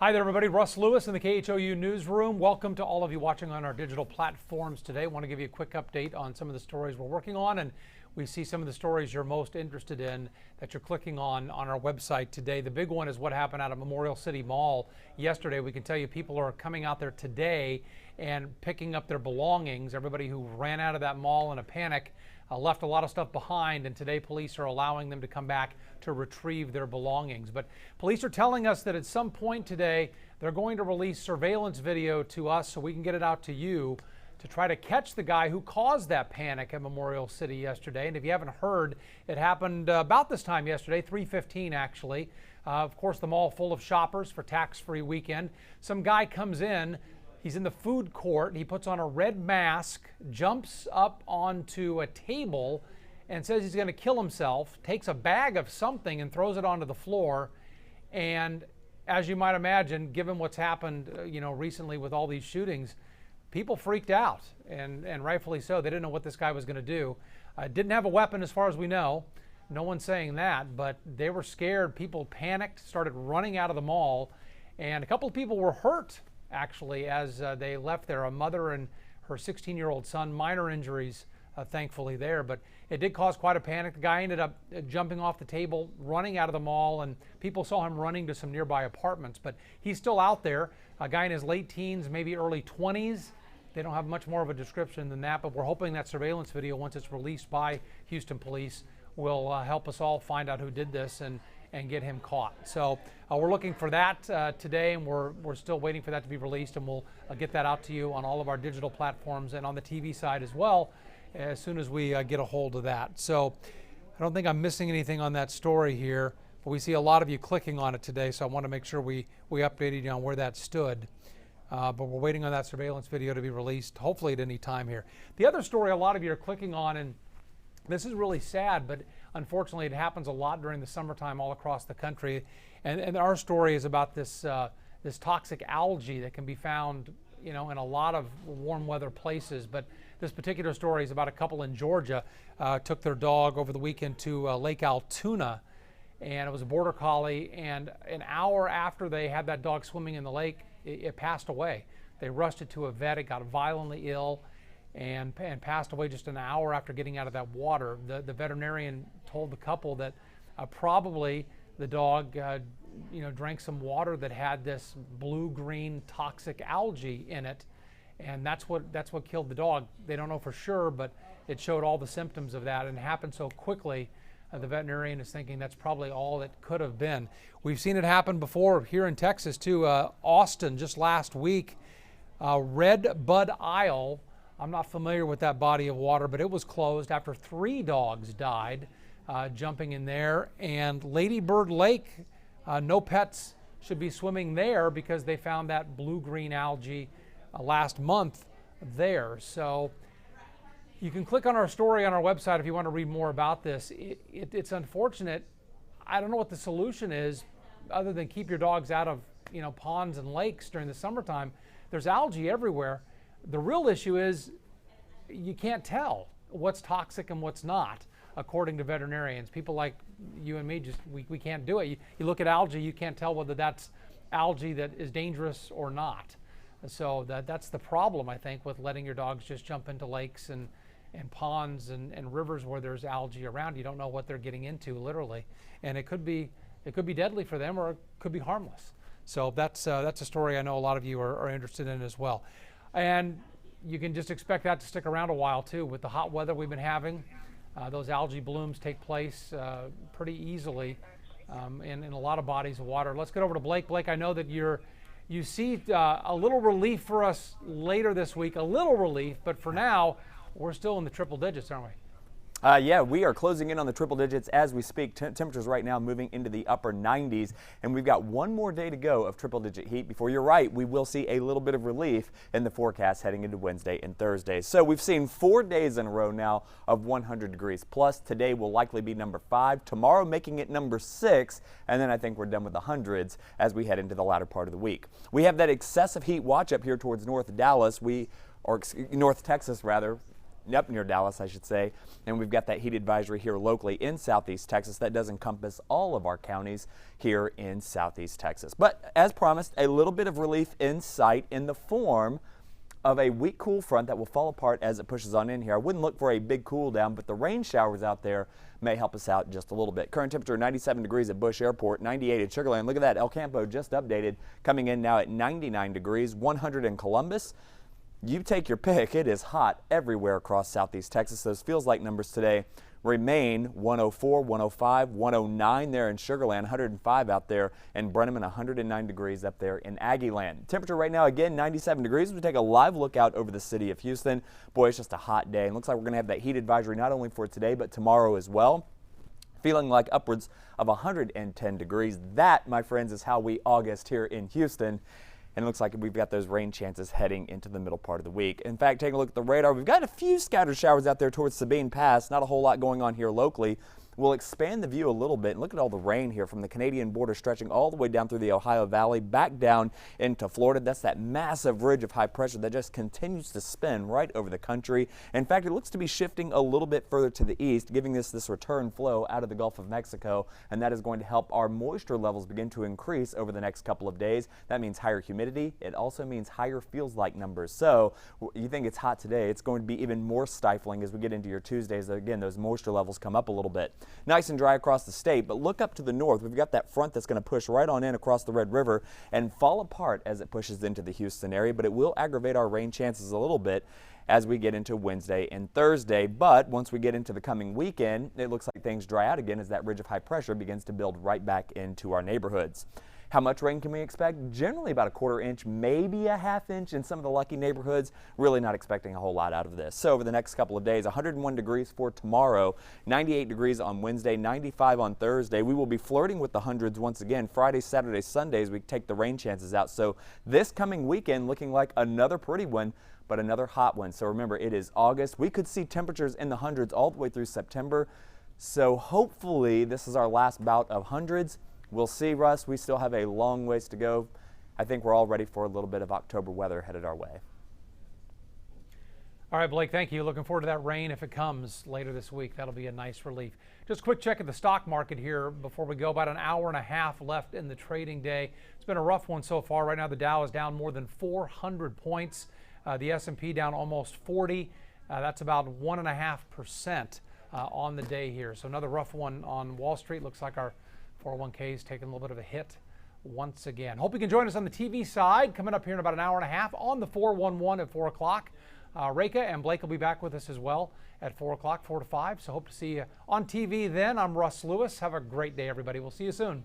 Hi there, everybody. Russ Lewis in the KHOU newsroom. Welcome to all of you watching on our digital platforms today. I want to give you a quick update on some of the stories we're working on, and we see some of the stories you're most interested in that you're clicking on our website today. The big one is what happened out at Memorial City Mall yesterday. We can tell you people are coming out there today and picking up their belongings. Everybody who ran out of that mall in a panic left a lot of stuff behind, and today police are allowing them to come back to retrieve their belongings. But police are telling us that at some point today they're going to release surveillance video to us so we can get it out to you to try to catch the guy who caused that panic at Memorial City yesterday. And if you haven't heard, it happened about this time yesterday, 3:15 actually. Of course, the mall full of shoppers for tax-free weekend. Some guy comes in. He's in the food court. He puts on a red mask, jumps up onto a table and says he's going to kill himself, takes a bag of something and throws it onto the floor. And as you might imagine, given what's happened, recently with all these shootings, people freaked out, and rightfully so. They didn't know what this guy was going to do. Didn't have a weapon as far as we know. No one's saying that, but they were scared. People panicked, started running out of the mall, and a couple of people were hurt actually as they left there. A mother and her 16-year-old son, minor injuries thankfully there, but it did cause quite a panic. The guy ended up jumping off the table, running out of the mall, and people saw him running to some nearby apartments, but he's still out there. A guy in his late teens, maybe early 20s. They don't have much more of a description than that, but we're hoping that surveillance video, once it's released by Houston police, will help us all find out who did this and get him caught. So we're looking for that today, and we're still waiting for that to be released, and we'll get that out to you on all of our digital platforms and on the TV side as well as soon as we get a hold of that. So I don't think I'm missing anything on that story here, but we see a lot of you clicking on it today, so I want to make sure we updated you on where that stood. But we're waiting on that surveillance video to be released, hopefully at any time here. The other story a lot of you are clicking on, and this is really sad, but unfortunately it happens a lot during the summertime all across the country. And our story is about this toxic algae that can be found, in a lot of warm weather places. But this particular story is about a couple in Georgia took their dog over the weekend to Lake Altoona, and it was a border collie. And an hour after they had that dog swimming in the lake, it passed away. They rushed it to a vet. It got violently ill and passed away just an hour after getting out of that water. The veterinarian told the couple that probably the dog drank some water that had this blue-green toxic algae in it, and that's what killed the dog. They don't know for sure, but it showed all the symptoms of that, and it happened so quickly. The veterinarian is thinking that's probably all it could have been. We've seen it happen before here in Texas too. Austin just last week, Red Bud Isle. I'm not familiar with that body of water, but it was closed after 3 dogs died jumping in there. And Lady Bird Lake, no pets should be swimming there because they found that blue-green algae last month there. So you can click on our story on our website if you want to read more about this. It's unfortunate. I don't know what the solution is other than keep your dogs out of ponds and lakes during the summertime. There's algae everywhere. The real issue is you can't tell what's toxic and what's not, according to veterinarians. People like you and me, we can't do it. You look at algae, you can't tell whether that's algae that is dangerous or not. So that's the problem, I think, with letting your dogs just jump into lakes and ponds and rivers where there's algae around. You don't know what they're getting into, literally, and it could be deadly for them, or it could be harmless. So that's a story I know a lot of you are interested in as well. And you can just expect that to stick around a while too. With the hot weather we've been having, those algae blooms take place pretty easily in a lot of bodies of water. Let's get over to Blake. Blake, I know that you see a little relief for us later this week, a little relief, but for now, we're still in the triple digits, aren't we? Yeah, we are closing in on the triple digits as we speak. Temperatures right now moving into the upper 90s, and we've got one more day to go of triple digit heat before, you're right, we will see a little bit of relief in the forecast heading into Wednesday and Thursday. So we've seen 4 days in a row now of 100 degrees plus. Today will likely be number 5, tomorrow making it number 6, and then I think we're done with the hundreds as we head into the latter part of the week. We have that excessive heat watch up here towards North Dallas, North Texas rather. up near Dallas, I should say. And we've got that heat advisory here locally in southeast Texas. That does encompass all of our counties here in southeast Texas. But as promised, a little bit of relief in sight in the form of a weak cool front that will fall apart as it pushes on in here. I wouldn't look for a big cool down, but the rain showers out there may help us out just a little bit. Current temperature 97 degrees at Bush Airport, 98 at Sugar Land. Look at that, El Campo just updated, coming in now at 99 degrees, 100 in Columbus. You take your pick. It is hot everywhere across southeast Texas. Those feels like numbers today remain 104, 105, 109 there in Sugar Land, 105 out there in Brenneman, 109 degrees up there in Aggie Land. Temperature right now, again, 97 degrees. We take a live look out over the city of Houston. Boy, it's just a hot day. And looks like we're going to have that heat advisory not only for today, but tomorrow as well. Feeling like upwards of 110 degrees. That, my friends, is how we August here in Houston. And it looks like we've got those rain chances heading into the middle part of the week. In fact, taking a look at the radar, we've got a few scattered showers out there towards Sabine Pass. Not a whole lot going on here locally. We'll expand the view a little bit and look at all the rain here from the Canadian border stretching all the way down through the Ohio Valley, back down into Florida. That's that massive ridge of high pressure that just continues to spin right over the country. In fact, it looks to be shifting a little bit further to the east, giving this return flow out of the Gulf of Mexico, and that is going to help our moisture levels begin to increase over the next couple of days. That means higher humidity. It also means higher feels like numbers. So you think it's hot today, it's going to be even more stifling as we get into your Tuesdays. Again, those moisture levels come up a little bit. Nice and dry across the state, but look up to the north. We've got that front that's going to push right on in across the Red River and fall apart as it pushes into the Houston area, but it will aggravate our rain chances a little bit as we get into Wednesday and Thursday. But once we get into the coming weekend, it looks like things dry out again as that ridge of high pressure begins to build right back into our neighborhoods. How much rain can we expect? Generally about a quarter inch, maybe a half inch in some of the lucky neighborhoods. Really not expecting a whole lot out of this. So over the next couple of days, 101 degrees for tomorrow, 98 degrees on Wednesday, 95 on Thursday. We will be flirting with the hundreds once again. Friday, Saturday, Sundays, we take the rain chances out. So this coming weekend looking like another pretty one, but another hot one. So remember, it is August. We could see temperatures in the hundreds all the way through September. So hopefully this is our last bout of hundreds. We'll see, Russ. We still have a long ways to go. I think we're all ready for a little bit of October weather headed our way. All right, Blake, thank you. Looking forward to that rain if it comes later this week. That'll be a nice relief. Just a quick check at the stock market here before we go. About an hour and a half left in the trading day. It's been a rough one so far. Right now, the Dow is down more than 400 points. The S&P down almost 40. That's about 1.5% on the day here. So another rough one on Wall Street. Looks like our 401k is taking a little bit of a hit once again. Hope you can join us on the TV side coming up here in about an hour and a half on the 411 at 4 o'clock. Reka and Blake will be back with us as well at 4 o'clock, 4 to 5. So hope to see you on TV then. I'm Russ Lewis. Have a great day, everybody. We'll see you soon.